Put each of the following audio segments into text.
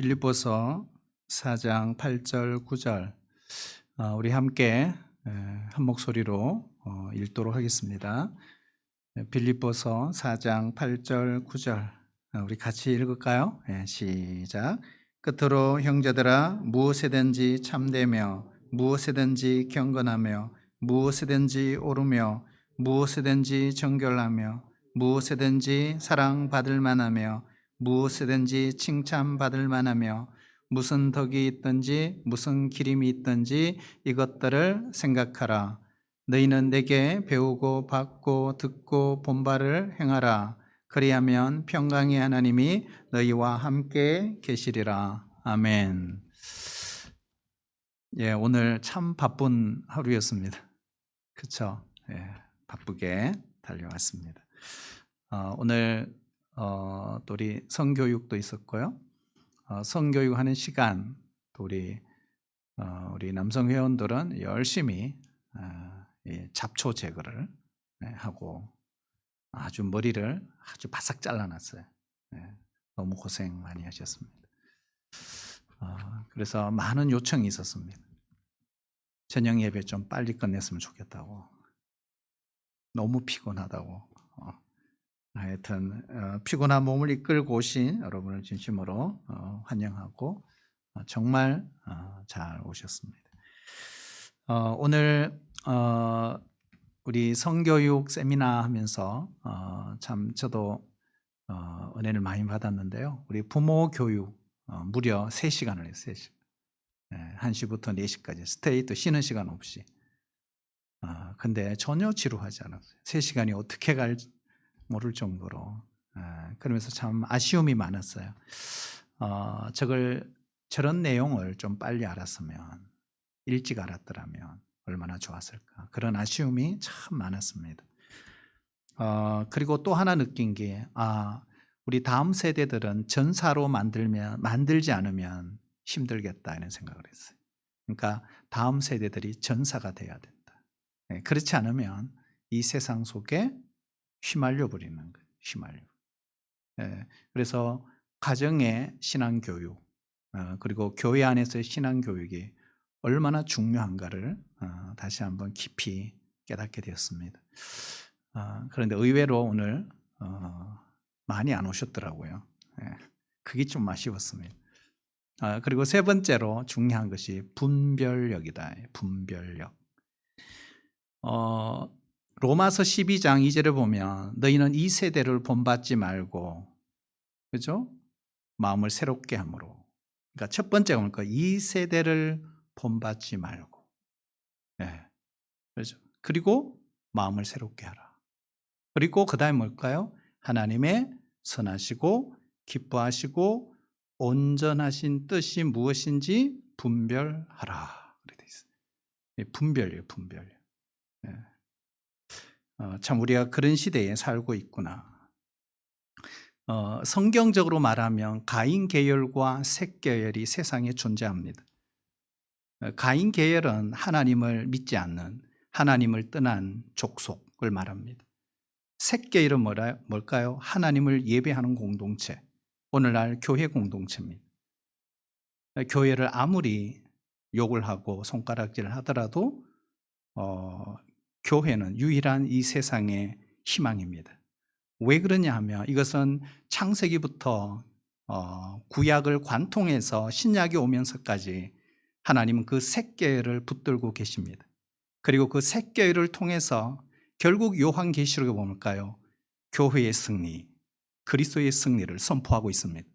빌립보서 4장 8절 9절 우리 함께 한 목소리로 읽도록 하겠습니다. 빌립보서 4장 8절 9절 우리 같이 읽을까요? 시작. 끝으로 형제들아 무엇이든지 참되며 무엇이든지 경건하며 무엇이든지 옳으며 무엇이든지 정결하며 무엇이든지 사랑받을 만하며 무엇이든지 칭찬받을 만하며 무슨 덕이 있든지 무슨 기림이 있든지 이것들을 생각하라. 너희는 내게 배우고 받고 듣고 본 바를 행하라. 그리하면 평강의 하나님이 너희와 함께 계시리라. 아멘. 오늘 참 바쁜 하루였습니다. 그렇죠? 바쁘게 달려왔습니다. 오늘 또 우리 성교육도 있었고요. 성교육하는 시간 또 우리 남성 회원들은 열심히 이 잡초 제거를 하고 아주 머리를 아주 바싹 잘라놨어요. 너무 고생 많이 하셨습니다. 그래서 많은 요청이 있었습니다. 저녁 예배 좀 빨리 끝냈으면 좋겠다고, 너무 피곤하다고. 하여튼 피곤한 몸을 이끌고 오신 여러분을 진심으로 환영하고 정말 잘 오셨습니다. 오늘 우리 성교육 세미나 하면서 참 저도 은혜를 많이 받았는데요. 우리 부모 교육 무려 3시간을 했어요. 1시부터 4시까지 스테이도 쉬는 시간 없이. 근데 전혀 지루하지 않았어요. 3시간이 어떻게 갈지 모를 정도로. 그러면서 참 아쉬움이 많았어요. 저런 내용을 좀 빨리 알았으면, 일찍 알았더라면 얼마나 좋았을까. 그런 아쉬움이 참 많았습니다. 그리고 또 하나 느낀 게, 우리 다음 세대들은 전사로 만들지 않으면 힘들겠다 이런 생각을 했어요. 그러니까 다음 세대들이 전사가 돼야 된다. 그렇지 않으면 이 세상 속에 휘말려 버리는 거예요. 그래서 가정의 신앙교육 그리고 교회 안에서의 신앙교육이 얼마나 중요한가를 다시 한번 깊이 깨닫게 되었습니다. 그런데 의외로 오늘 많이 안 오셨더라고요. 그게 좀 아쉬웠습니다. 그리고 세 번째로 중요한 것이 분별력이다. 분별력. 로마서 12장 2절에 보면 너희는 이 세대를 본받지 말고, 그죠? 마음을 새롭게 함으로. 그러니까 첫 번째가 뭘까? 이 세대를 본받지 말고. 그렇죠? 그리고 마음을 새롭게 하라. 그리고 그다음에 뭘까요? 하나님의 선하시고 기뻐하시고 온전하신 뜻이 무엇인지 분별하라. 그렇게 돼 있어요. 분별이에요, 분별. 참 우리가 그런 시대에 살고 있구나. 성경적으로 말하면 가인 계열과 셋 계열이 세상에 존재합니다. 가인 계열은 하나님을 믿지 않는, 하나님을 떠난 족속을 말합니다. 셋 계열은 뭘까요? 하나님을 예배하는 공동체, 오늘날 교회 공동체입니다. 교회를 아무리 욕을 하고 손가락질을 하더라도 교회는 유일한 이 세상의 희망입니다. 왜 그러냐 하면 이것은 창세기부터 구약을 관통해서 신약이 오면서까지 하나님은 그 셋계를 붙들고 계십니다. 그리고 그 셋계를 통해서 결국 요한계시록에 보면까요, 교회의 승리, 그리스도의 승리를 선포하고 있습니다.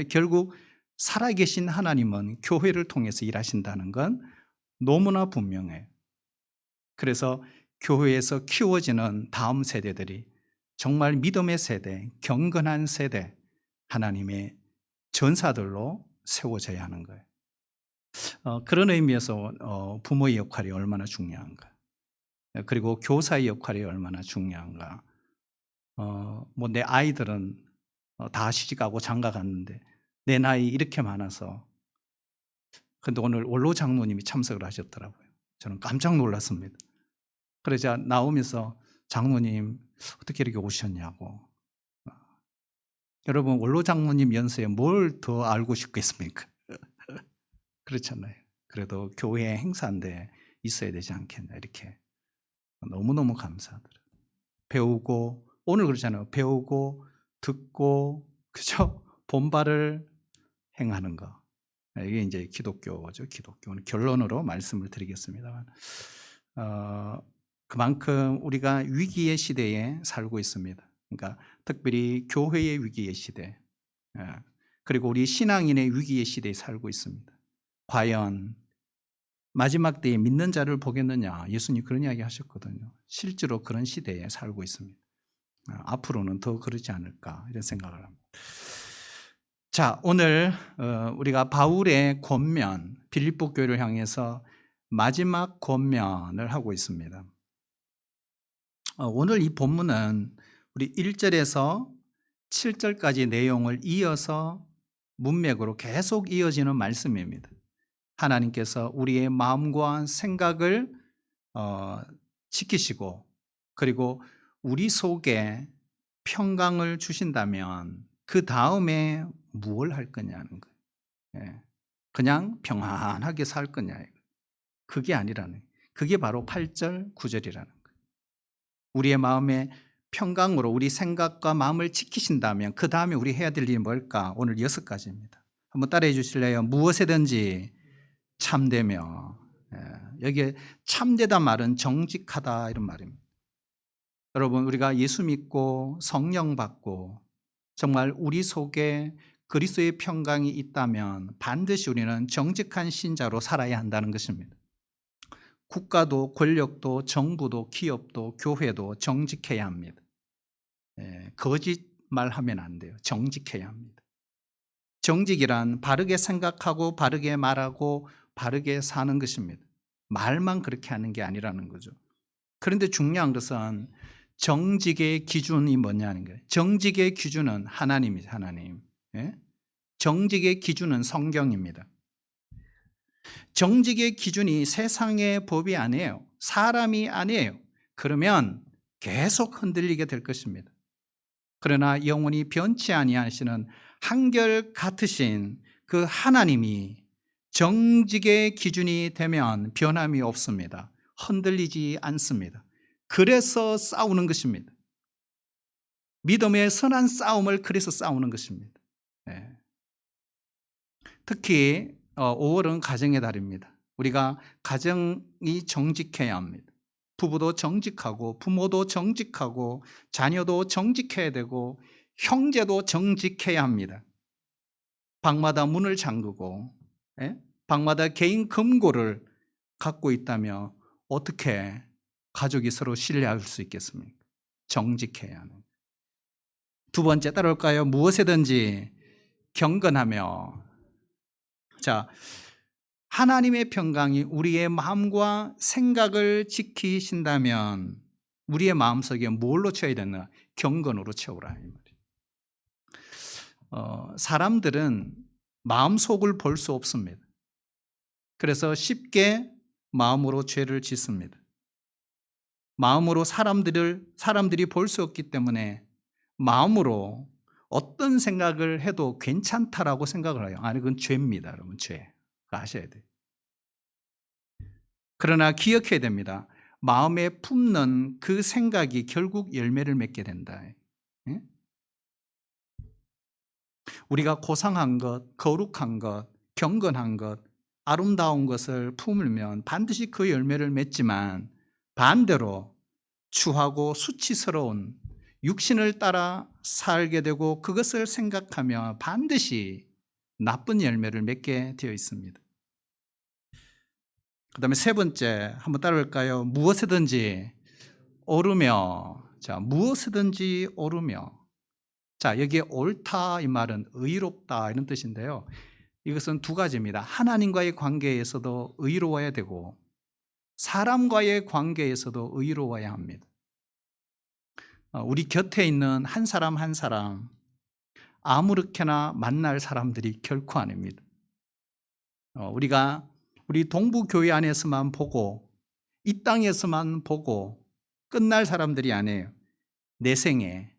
결국 살아계신 하나님은 교회를 통해서 일하신다는 건 너무나 분명해요. 그래서 교회에서 키워지는 다음 세대들이 정말 믿음의 세대, 경건한 세대, 하나님의 전사들로 세워져야 하는 거예요. 그런 의미에서 부모의 역할이 얼마나 중요한가, 그리고 교사의 역할이 얼마나 중요한가. 내 아이들은 다 시집가고 장가 갔는데 내 나이 이렇게 많아서, 근데 오늘 원로 장로님이 참석을 하셨더라고요. 저는 깜짝 놀랐습니다. 그러자 나오면서 장로님 어떻게 이렇게 오셨냐고. 여러분 원로 장로님 연세에 뭘 더 알고 싶겠습니까? 그렇잖아요. 그래도 교회 행사인데 있어야 되지 않겠나 이렇게 너무너무 감사하더라고요. 배우고 오늘 그러잖아요. 배우고 듣고 그죠? 본바를 행하는 거. 이게 이제 기독교죠. 기독교는 결론으로 말씀을 드리겠습니다만 그만큼 우리가 위기의 시대에 살고 있습니다. 그러니까 특별히 교회의 위기의 시대, 그리고 우리 신앙인의 위기의 시대에 살고 있습니다. 과연 마지막 때에 믿는 자를 보겠느냐? 예수님 그런 이야기 하셨거든요. 실제로 그런 시대에 살고 있습니다. 앞으로는 더 그러지 않을까 이런 생각을 합니다. 자, 오늘 우리가 바울의 권면, 빌립보 교회를 향해서 마지막 권면을 하고 있습니다. 오늘 이 본문은 우리 1절에서 7절까지 내용을 이어서 문맥으로 계속 이어지는 말씀입니다. 하나님께서 우리의 마음과 생각을 지키시고 그리고 우리 속에 평강을 주신다면 그 다음에 무엇을 할 거냐는 거예요. 그냥 평안하게 살 거냐. 그게 아니라는 거예요. 그게 바로 8절, 9절이라는 거예요. 우리의 마음에 평강으로 우리 생각과 마음을 지키신다면 그 다음에 우리 해야 될 일이 뭘까? 오늘 6가지입니다. 한번 따라해 주실래요? 무엇이든지 참되며. 여기에 참되다 말은 정직하다 이런 말입니다. 여러분 우리가 예수 믿고 성령 받고 정말 우리 속에 그리스도의 평강이 있다면 반드시 우리는 정직한 신자로 살아야 한다는 것입니다. 국가도 권력도 정부도 기업도 교회도 정직해야 합니다. 거짓말하면 안 돼요. 정직해야 합니다. 정직이란 바르게 생각하고 바르게 말하고 바르게 사는 것입니다. 말만 그렇게 하는 게 아니라는 거죠. 그런데 중요한 것은 정직의 기준이 뭐냐는 거예요. 정직의 기준은 하나님이죠. 하나님. 정직의 기준은 성경입니다. 정직의 기준이 세상의 법이 아니에요. 사람이 아니에요. 그러면 계속 흔들리게 될 것입니다. 그러나 영원히 변치 아니하시는 한결 같으신 그 하나님이 정직의 기준이 되면 변함이 없습니다. 흔들리지 않습니다. 그래서 싸우는 것입니다. 믿음의 선한 싸움을 그래서 싸우는 것입니다. 특히 5월은 가정의 달입니다. 우리가 가정이 정직해야 합니다. 부부도 정직하고 부모도 정직하고 자녀도 정직해야 되고 형제도 정직해야 합니다. 방마다 문을 잠그고 방마다 개인 금고를 갖고 있다며 어떻게 가족이 서로 신뢰할 수 있겠습니까? 정직해야 하는. 두 번째 따라올까요? 무엇이든지 경건하며. 자, 하나님의 평강이 우리의 마음과 생각을 지키신다면 우리의 마음속에 뭘로 채워야 되나? 경건으로 채우라 이 말이에요. 사람들은 마음속을 볼 수 없습니다. 그래서 쉽게 마음으로 죄를 짓습니다. 마음으로 사람들이 볼 수 없기 때문에 마음으로 어떤 생각을 해도 괜찮다라고 생각을 해요. 아니, 그건 죄입니다, 여러분. 죄. 그거 아셔야 돼요. 그러나 기억해야 됩니다. 마음에 품는 그 생각이 결국 열매를 맺게 된다. 우리가 고상한 것, 거룩한 것, 경건한 것, 아름다운 것을 품으면 반드시 그 열매를 맺지만 반대로 추하고 수치스러운 육신을 따라 살게 되고 그것을 생각하며 반드시 나쁜 열매를 맺게 되어 있습니다. 그 다음에 세 번째 한번 따라올까요? 무엇이든지 오르며. 자, 무엇이든지 오르며. 자, 여기에 옳다 이 말은 의롭다 이런 뜻인데요. 이것은 두 가지입니다. 하나님과의 관계에서도 의로워야 되고 사람과의 관계에서도 의로워야 합니다. 우리 곁에 있는 한 사람 한 사람 아무렇게나 만날 사람들이 결코 아닙니다. 우리 동부교회 안에서만 보고 이 땅에서만 보고 끝날 사람들이 아니에요. 내 생에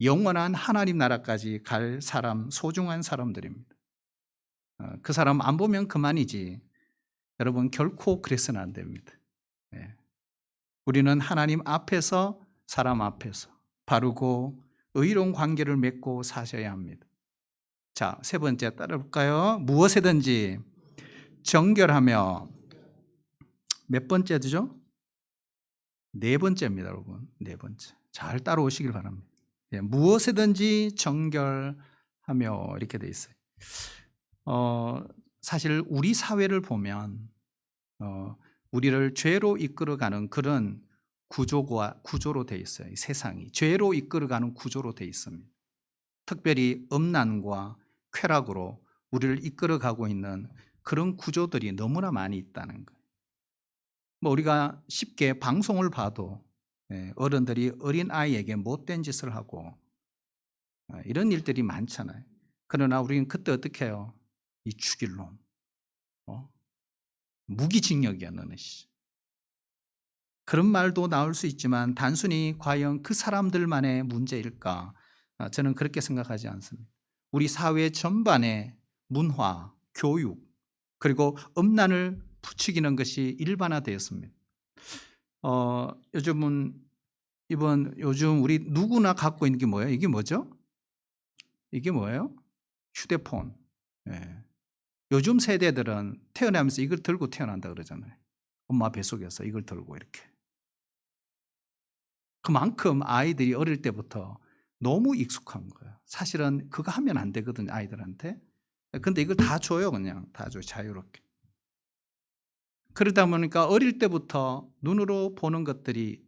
영원한 하나님 나라까지 갈 사람, 소중한 사람들입니다. 그 사람 안 보면 그만이지. 여러분 결코 그래서는 안 됩니다. 예. 우리는 하나님 앞에서 사람 앞에서 바르고 의로운 관계를 맺고 사셔야 합니다. 자, 세 번째 따라볼까요? 무엇이든지 정결하며 몇 번째죠? 네 번째입니다, 여러분. 네 번째. 잘 따라오시길 바랍니다. 예, 무엇이든지 정결하며 이렇게 돼 있어요. 사실 우리 사회를 보면 우리를 죄로 이끌어가는 그런 구조로 돼 있어요. 이 세상이 죄로 이끌어가는 구조로 돼 있습니다. 특별히 음란과 쾌락으로 우리를 이끌어가고 있는 그런 구조들이 너무나 많이 있다는 거예요. 뭐 우리가 쉽게 방송을 봐도 어른들이 어린 아이에게 못된 짓을 하고 이런 일들이 많잖아요. 그러나 우리는 그때 어떻게 해요? 이 죽일 놈, 무기징역이야 너는. 그런 말도 나올 수 있지만 단순히 과연 그 사람들만의 문제일까? 저는 그렇게 생각하지 않습니다. 우리 사회 전반의 문화, 교육, 그리고 음란을 부추기는 것이 일반화되었습니다. 요즘 우리 누구나 갖고 있는 게 뭐예요? 이게 뭐죠? 이게 뭐예요? 휴대폰. 예. 요즘 세대들은 태어나면서 이걸 들고 태어난다 그러잖아요. 엄마 뱃속에서 이걸 들고 이렇게. 그만큼 아이들이 어릴 때부터 너무 익숙한 거예요. 사실은 그거 하면 안 되거든요, 아이들한테. 근데 이걸 다 줘요, 그냥. 다 줘요, 자유롭게. 그러다 보니까 어릴 때부터 눈으로 보는 것들이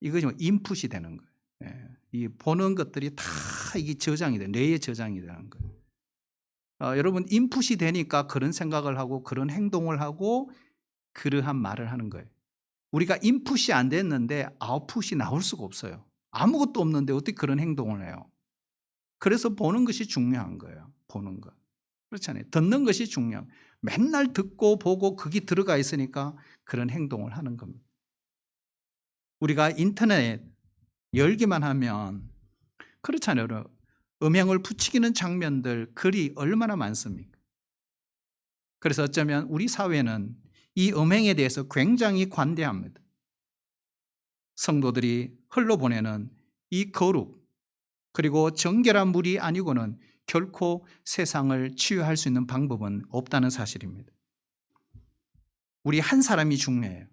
이거 인풋이 되는 거예요. 예. 이 보는 것들이 다 이게 저장이 돼, 뇌에 저장이 되는 거예요. 여러분, 인풋이 되니까 그런 생각을 하고 그런 행동을 하고 그러한 말을 하는 거예요. 우리가 인풋이 안 됐는데 아웃풋이 나올 수가 없어요. 아무것도 없는데 어떻게 그런 행동을 해요? 그래서 보는 것이 중요한 거예요. 보는 것. 그렇잖아요. 듣는 것이 중요한. 맨날 듣고 보고 그게 들어가 있으니까 그런 행동을 하는 겁니다. 우리가 인터넷 열기만 하면 그렇잖아요. 음행을 부추기는 장면들, 글이 얼마나 많습니까? 그래서 어쩌면 우리 사회는 이 음행에 대해서 굉장히 관대합니다. 성도들이 흘러보내는 이 거룩, 그리고 정결한 물이 아니고는 결코 세상을 치유할 수 있는 방법은 없다는 사실입니다. 우리 한 사람이 중요해요.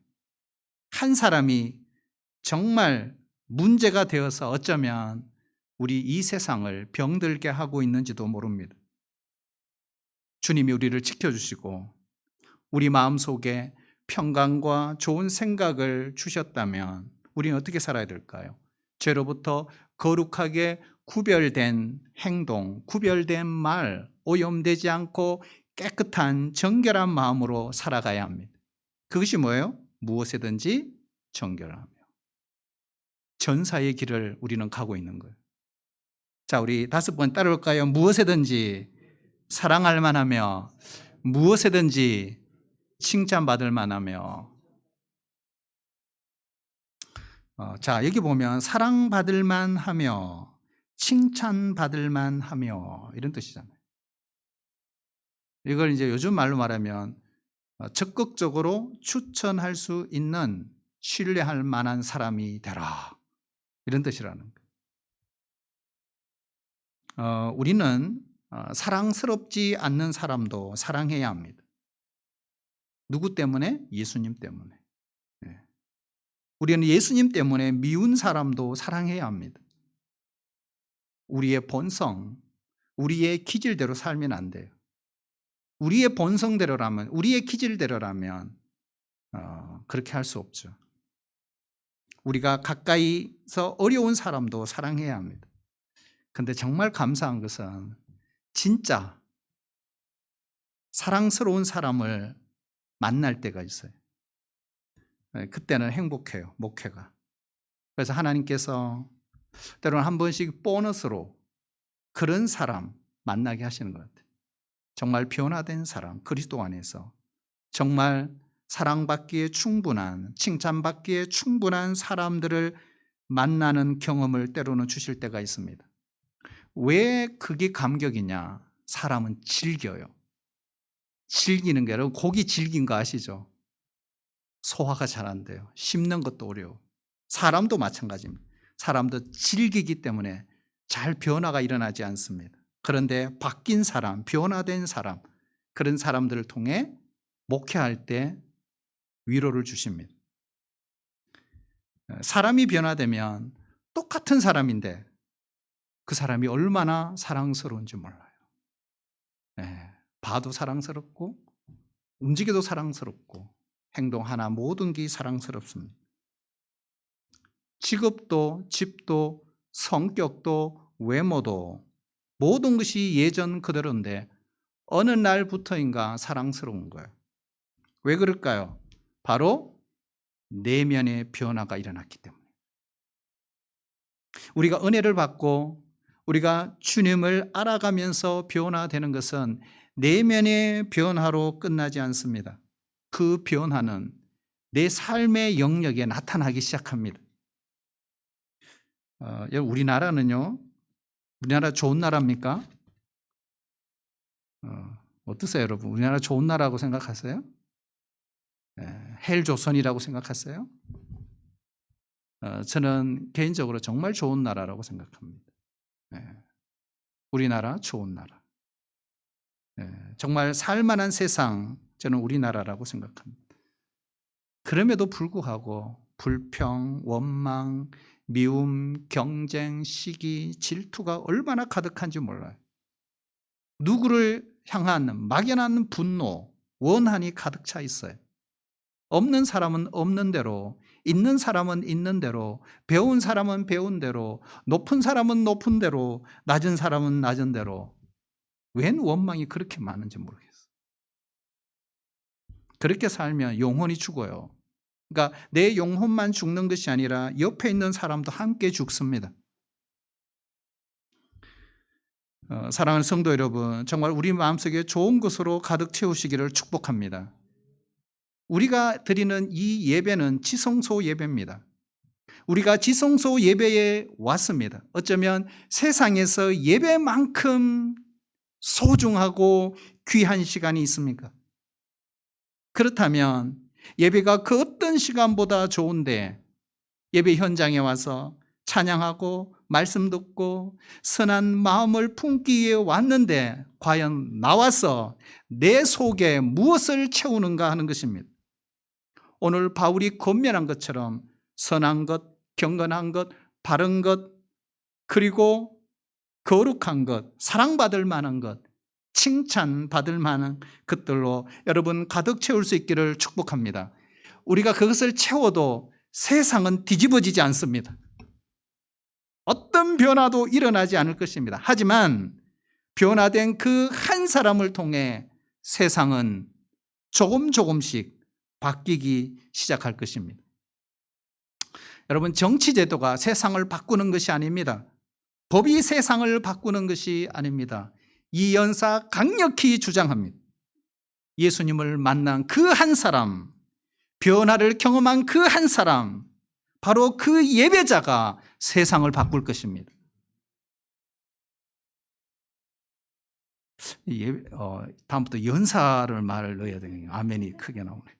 한 사람이 정말 문제가 되어서 어쩌면 우리 이 세상을 병들게 하고 있는지도 모릅니다. 주님이 우리를 지켜주시고 우리 마음속에 평강과 좋은 생각을 주셨다면 우리는 어떻게 살아야 될까요? 죄로부터 거룩하게 구별된 행동, 구별된 말, 오염되지 않고 깨끗한 정결한 마음으로 살아가야 합니다. 그것이 뭐예요? 무엇이든지 정결하며 전사의 길을 우리는 가고 있는 거예요. 자, 우리 5번 따라올까요? 무엇이든지 사랑할 만하며 무엇이든지 칭찬받을 만하며. 자, 여기 보면 사랑받을 만하며 칭찬받을 만하며 이런 뜻이잖아요. 이걸 이제 요즘 말로 말하면 적극적으로 추천할 수 있는 신뢰할 만한 사람이 되라, 이런 뜻이라는 거예요. 우리는 사랑스럽지 않는 사람도 사랑해야 합니다. 누구 때문에? 예수님 때문에. 우리는 예수님 때문에 미운 사람도 사랑해야 합니다. 우리의 본성, 우리의 기질대로 살면 안 돼요. 우리의 본성대로라면, 우리의 기질대로라면 그렇게 할 수 없죠. 우리가 가까이서 어려운 사람도 사랑해야 합니다. 근데 정말 감사한 것은 진짜 사랑스러운 사람을 만날 때가 있어요. 그때는 행복해요, 목회가. 그래서 하나님께서 때로는 한 번씩 보너스로 그런 사람 만나게 하시는 것 같아요. 정말 변화된 사람, 그리스도 안에서 정말 사랑받기에 충분한, 칭찬받기에 충분한 사람들을 만나는 경험을 때로는 주실 때가 있습니다. 왜 그게 감격이냐? 사람은 즐겨요. 즐기는 게, 여러분 고기 질긴 거 아시죠? 소화가 잘 안 돼요. 씹는 것도 어려워. 사람도 마찬가지입니다. 사람도 질기기 때문에 잘 변화가 일어나지 않습니다. 그런데 바뀐 사람, 변화된 사람, 그런 사람들을 통해 목회할 때 위로를 주십니다. 사람이 변화되면 똑같은 사람인데 그 사람이 얼마나 사랑스러운지 몰라요. 네, 봐도 사랑스럽고 움직여도 사랑스럽고 행동 하나 모든 게 사랑스럽습니다. 직업도 집도 성격도 외모도 모든 것이 예전 그대로인데 어느 날부터인가 사랑스러운 거예요. 왜 그럴까요? 바로 내면의 변화가 일어났기 때문에. 우리가 은혜를 받고 우리가 주님을 알아가면서 변화되는 것은 내면의 변화로 끝나지 않습니다. 그 변화는 내 삶의 영역에 나타나기 시작합니다. 우리나라는요, 우리나라 좋은 나라입니까? 어떠세요, 여러분? 우리나라 좋은 나라라고 생각하세요? 헬조선이라고 생각하세요? 저는 개인적으로 정말 좋은 나라라고 생각합니다. 우리나라 좋은 나라. 정말 살만한 세상, 저는 우리나라라고 생각합니다. 그럼에도 불구하고 불평, 원망, 미움, 경쟁, 시기, 질투가 얼마나 가득한지 몰라요. 누구를 향한 막연한 분노, 원한이 가득 차 있어요. 없는 사람은 없는 대로, 있는 사람은 있는 대로, 배운 사람은 배운 대로, 높은 사람은 높은 대로, 낮은 사람은 낮은 대로. 웬 원망이 그렇게 많은지 모르겠어요. 그렇게 살면 영혼이 죽어요. 그러니까 내 영혼만 죽는 것이 아니라 옆에 있는 사람도 함께 죽습니다. 사랑하는 성도 여러분, 정말 우리 마음속에 좋은 것으로 가득 채우시기를 축복합니다. 우리가 드리는 이 예배는 지성소 예배입니다. 우리가 지성소 예배에 왔습니다. 어쩌면 세상에서 예배만큼 소중하고 귀한 시간이 있습니까? 그렇다면 예배가 그 어떤 시간보다 좋은데 예배 현장에 와서 찬양하고 말씀 듣고 선한 마음을 품기 위해 왔는데 과연 나와서 내 속에 무엇을 채우는가 하는 것입니다. 오늘 바울이 권면한 것처럼 선한 것, 경건한 것, 바른 것, 그리고 거룩한 것, 사랑받을 만한 것, 칭찬받을 만한 것들로 여러분 가득 채울 수 있기를 축복합니다. 우리가 그것을 채워도 세상은 뒤집어지지 않습니다. 어떤 변화도 일어나지 않을 것입니다. 하지만 변화된 그 한 사람을 통해 세상은 조금씩 바뀌기 시작할 것입니다. 여러분, 정치제도가 세상을 바꾸는 것이 아닙니다. 법이 세상을 바꾸는 것이 아닙니다. 이 연사 강력히 주장합니다. 예수님을 만난 그 한 사람, 변화를 경험한 그 한 사람, 바로 그 예배자가 세상을 바꿀 것입니다. 다음부터 연사를 말을 넣어야 되겠네요. 아멘이 크게 나오네.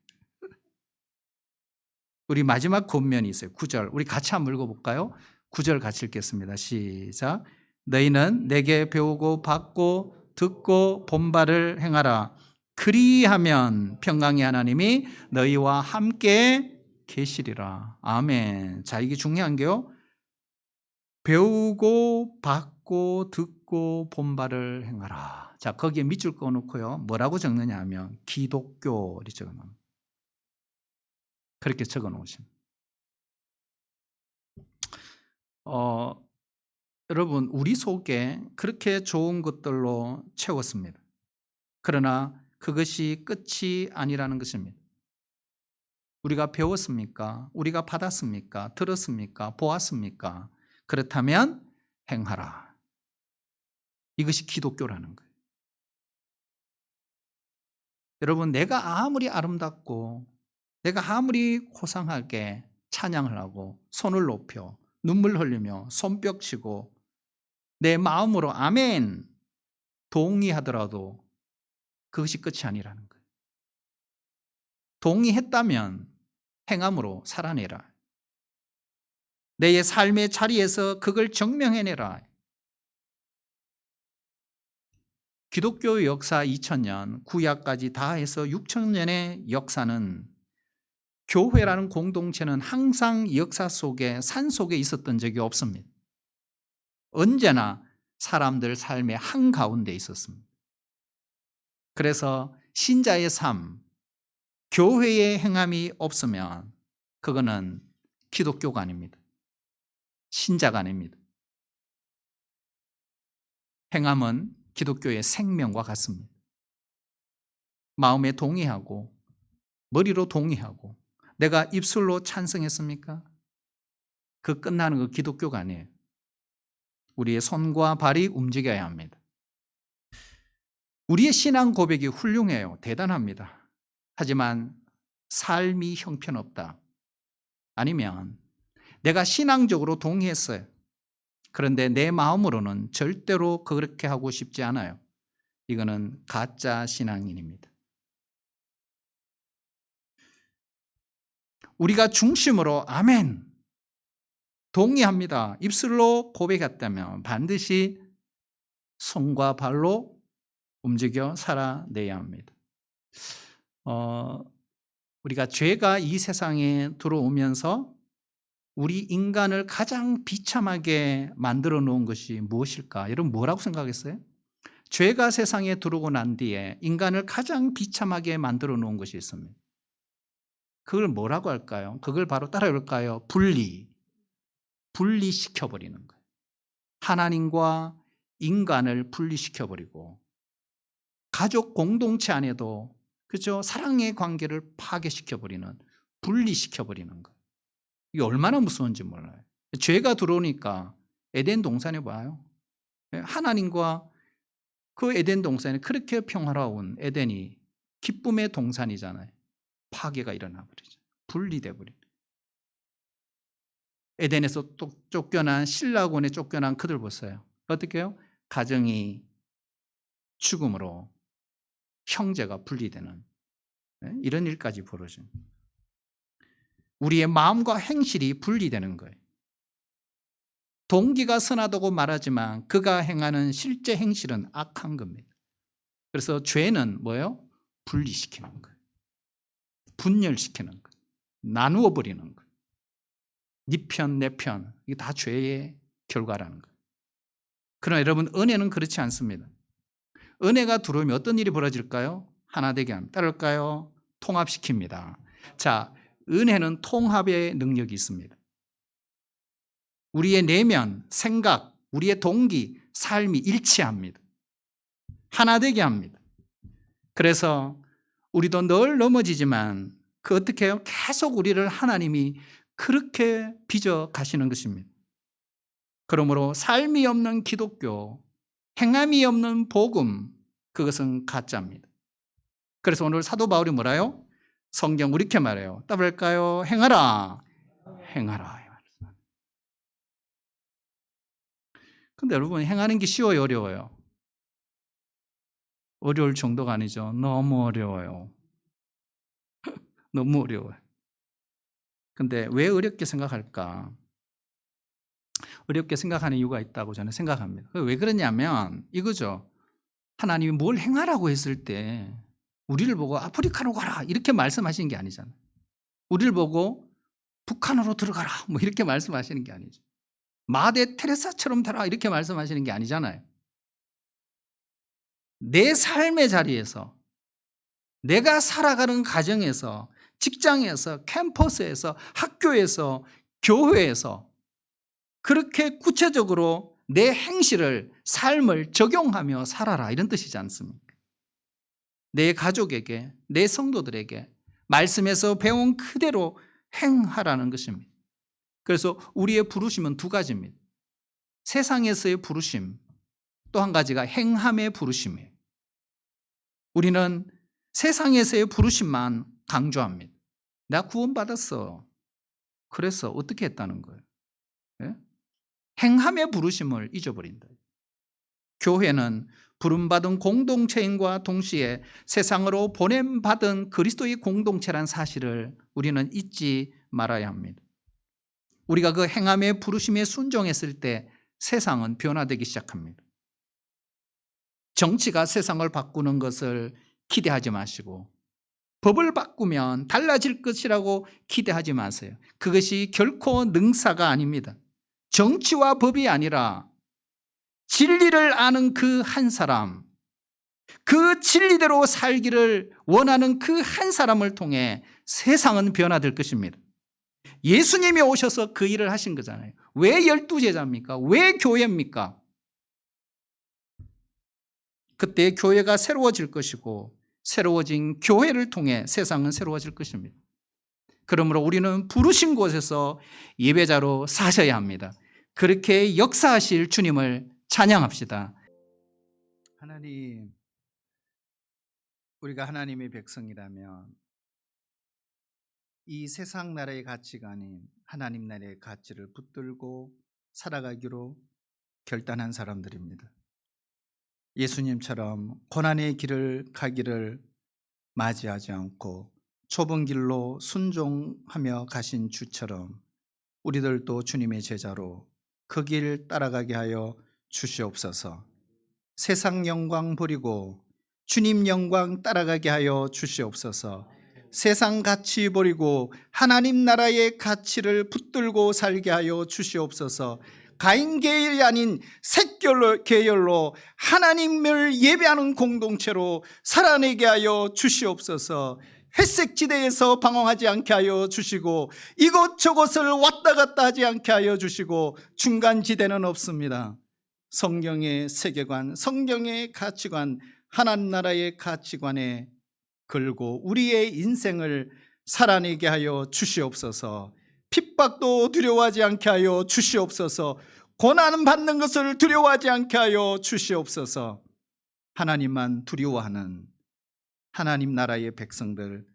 우리 마지막 권면이 있어요. 9절. 우리 같이 한번 읽어볼까요? 9절 같이 읽겠습니다. 시작. 너희는 내게 배우고 받고 듣고 본바를 행하라. 그리하면 평강의 하나님이 너희와 함께 계시리라. 아멘. 자, 이게 중요한 게요. 배우고 받고 듣고 본바를 행하라. 자, 거기에 밑줄 꺼놓고요. 뭐라고 적느냐 하면 기독교 이렇게 적어놓습니다. 그렇게 적어 놓으십니다. 여러분, 우리 속에 그렇게 좋은 것들로 채웠습니다. 그러나 그것이 끝이 아니라는 것입니다. 우리가 배웠습니까? 우리가 받았습니까? 들었습니까? 보았습니까? 그렇다면 행하라. 이것이 기독교라는 거예요. 여러분, 내가 아무리 아름답고 내가 아무리 고상하게 찬양을 하고 손을 높여 눈물 흘리며 손뼉 치고 내 마음으로 아멘 동의하더라도 그것이 끝이 아니라는 거예요. 동의했다면 행함으로 살아내라. 내 삶의 자리에서 그걸 증명해내라. 기독교 역사 2000년, 구약까지 다 해서 6000년의 역사는 교회라는 공동체는 항상 역사 속에 산 속에 있었던 적이 없습니다. 언제나 사람들 삶의 한가운데 있었습니다. 그래서 신자의 삶, 교회의 행함이 없으면 그거는 기독교가 아닙니다. 신자가 아닙니다. 행함은 기독교의 생명과 같습니다. 마음에 동의하고 머리로 동의하고 내가 입술로 찬성했습니까? 그 끝나는 거 기독교가 아니에요. 우리의 손과 발이 움직여야 합니다. 우리의 신앙 고백이 훌륭해요. 대단합니다. 하지만 삶이 형편없다. 아니면 내가 신앙적으로 동의했어요. 그런데 내 마음으로는 절대로 그렇게 하고 싶지 않아요. 이거는 가짜 신앙인입니다. 우리가 중심으로 아멘, 동의합니다. 입술로 고백했다면 반드시 손과 발로 움직여 살아내야 합니다. 우리가 죄가 이 세상에 들어오면서 우리 인간을 가장 비참하게 만들어 놓은 것이 무엇일까? 여러분 뭐라고 생각했어요? 죄가 세상에 들어오고 난 뒤에 인간을 가장 비참하게 만들어 놓은 것이 있습니다. 그걸 뭐라고 할까요? 그걸 바로 따라올까요? 분리시켜버리는 거예요. 하나님과 인간을 분리시켜버리고 가족 공동체 안에도 그죠? 사랑의 관계를 파괴시켜버리는, 분리시켜버리는 거예요. 이게 얼마나 무서운지 몰라요. 죄가 들어오니까 에덴 동산에 봐요. 하나님과 그 에덴 동산이 그렇게 평화로운 에덴이 기쁨의 동산이잖아요. 파괴가 일어나 버리죠. 분리돼 버리죠. 에덴에서 쫓겨난 신라곤에 쫓겨난 그들 보세요. 어떻게 해요? 가정이 죽음으로 형제가 분리되는 이런 일까지 벌어져요. 우리의 마음과 행실이 분리되는 거예요. 동기가 선하다고 말하지만 그가 행하는 실제 행실은 악한 겁니다. 그래서 죄는 뭐예요? 분리시키는 거예요. 분열시키는 거예요. 나누어 버리는 거예요. 네 편, 내 편. 이게 다 죄의 결과라는 거예요. 그러나 여러분, 은혜는 그렇지 않습니다. 은혜가 들어오면 어떤 일이 벌어질까요? 하나 되게 합니다. 따를까요? 통합시킵니다. 자, 은혜는 통합의 능력이 있습니다. 우리의 내면, 생각, 우리의 동기, 삶이 일치합니다. 하나 되게 합니다. 그래서 우리도 늘 넘어지지만 그 어떻게 해요? 계속 우리를 하나님이 그렇게 빚어 가시는 것입니다. 그러므로 삶이 없는 기독교, 행함이 없는 복음, 그것은 가짜입니다. 그래서 오늘 사도 바울이 뭐라요? 성경 이렇게 말해요. 따라할까요? 행하라. 행하라. 근데 여러분, 행하는 게 쉬워요, 어려워요? 어려울 정도가 아니죠. 너무 어려워요. 너무 어려워요. 근데 왜 어렵게 생각할까? 어렵게 생각하는 이유가 있다고 저는 생각합니다. 왜 그러냐면 이거죠. 하나님이 뭘 행하라고 했을 때 우리를 보고 아프리카로 가라 이렇게 말씀하시는 게 아니잖아요. 우리를 보고 북한으로 들어가라 뭐 이렇게 말씀하시는 게 아니죠. 마대 테레사처럼 되라 이렇게 말씀하시는 게 아니잖아요. 내 삶의 자리에서, 내가 살아가는 가정에서, 직장에서, 캠퍼스에서, 학교에서, 교회에서 그렇게 구체적으로 내 행실을, 삶을 적용하며 살아라 이런 뜻이지 않습니까? 내 가족에게, 내 성도들에게 말씀에서 배운 그대로 행하라는 것입니다. 그래서 우리의 부르심은 두 가지입니다. 세상에서의 부르심, 또 한 가지가 행함의 부르심이에요. 우리는 세상에서의 부르심만 강조합니다. 나 구원받았어. 그래서 어떻게 했다는 거예요? 예? 행함의 부르심을 잊어버린다. 교회는 부름받은 공동체인과 동시에 세상으로 보냄받은 그리스도의 공동체란 사실을 우리는 잊지 말아야 합니다. 우리가 그 행함의 부르심에 순종했을 때 세상은 변화되기 시작합니다. 정치가 세상을 바꾸는 것을 기대하지 마시고 법을 바꾸면 달라질 것이라고 기대하지 마세요. 그것이 결코 능사가 아닙니다. 정치와 법이 아니라 진리를 아는 그 한 사람, 그 진리대로 살기를 원하는 그 한 사람을 통해 세상은 변화될 것입니다. 예수님이 오셔서 그 일을 하신 거잖아요. 왜 12제자입니까? 왜 교회입니까? 그때 교회가 새로워질 것이고 새로워진 교회를 통해 세상은 새로워질 것입니다. 그러므로 우리는 부르신 곳에서 예배자로 사셔야 합니다. 그렇게 역사하실 주님을 찬양합시다. 하나님, 우리가 하나님의 백성이라면 이 세상 나라의 가치가 아닌 하나님 나라의 가치를 붙들고 살아가기로 결단한 사람들입니다. 예수님처럼 고난의 길을 가기를 맞이하지 않고 좁은 길로 순종하며 가신 주처럼 우리들도 주님의 제자로 그 길 따라가게 하여 주시옵소서. 세상 영광 버리고 주님 영광 따라가게 하여 주시옵소서. 세상 가치 버리고 하나님 나라의 가치를 붙들고 살게 하여 주시옵소서. 가인 계열이 아닌 색 계열로 하나님을 예배하는 공동체로 살아내게 하여 주시옵소서. 회색 지대에서 방황하지 않게 하여 주시고 이곳저곳을 왔다 갔다 하지 않게 하여 주시고 중간 지대는 없습니다. 성경의 세계관, 성경의 가치관, 하나님 나라의 가치관에 걸고 우리의 인생을 살아내게 하여 주시옵소서. 핍박도 두려워하지 않게 하여 주시옵소서. 고난 받는 것을 두려워하지 않게 하여 주시옵소서. 하나님만 두려워하는 하나님 나라의 백성들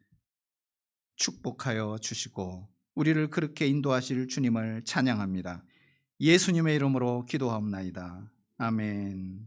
축복하여 주시고 우리를 그렇게 인도하실 주님을 찬양합니다. 예수님의 이름으로 기도하옵나이다. 아멘.